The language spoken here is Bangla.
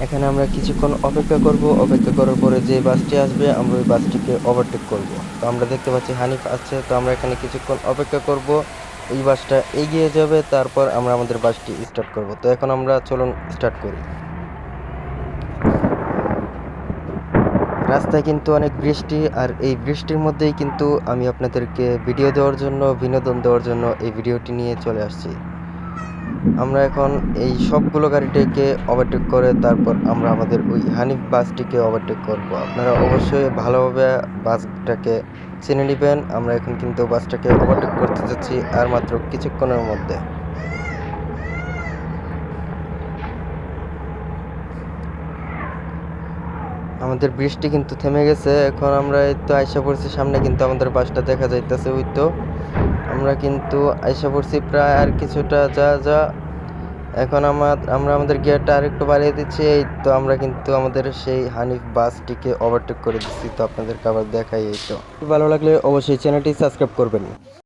এখানে আমরা কিছুক্ষণ অপেক্ষা করব। অপেক্ষা করার পরে যে বাসটি আসবে আমরা ওই বাসটিকে ওভারটেক করব। তো আমরা দেখতে পাচ্ছি হানিফ আছে, তো আমরা এখানে কিছুক্ষণ অপেক্ষা করব। ওই বাসটা এগিয়ে যাবে, তারপর আমরা আমাদের বাসটি স্টার্ট করব। তো এখন আমরা চলুন স্টার্ট করি। রাস্তায় কিন্তু অনেক বৃষ্টি, আর এই বৃষ্টির মধ্যেই কিন্তু আমি আপনাদেরকে ভিডিও দেওয়ার জন্য, বিনোদন দেওয়ার জন্য এই ভিডিওটি নিয়ে চলে আসছি। আমরা এখন এই সবগুলো গাড়িটাকে ওভারটেক করে তারপর আমরা আমাদের ওই হানিফ বাসটিকে ওভারটেক করব। আপনারা অবশ্যই ভালোভাবে বাসটাকে চিনে নেবেন। আমরা এখন কিন্তু বাসটাকে ওভারটেক করতে যাচ্ছি আর মাত্র কিছুক্ষণের মধ্যে। আমাদের বৃষ্টি কিন্তু থেমে গেছে। এখন আমরা এই তো আইসা পড়ছি সামনে, কিন্তু আমাদের বাসটা দেখা যাইতেছে ওই তো। আমরা কিন্তু আইসা পড়ছি প্রায়, আর কিছুটা যা এখন আমরা আমাদের গিয়ারটা আরেকটু বাড়িয়ে দিচ্ছি। এই তো আমরা কিন্তু আমাদের সেই হানিফ বাসটিকে ওভারটেক করে দিচ্ছি। তো আপনাদেরকে আবার দেখাই। এই তো ভালো লাগলে অবশ্যই চ্যানেলটি সাবস্ক্রাইব করবেন।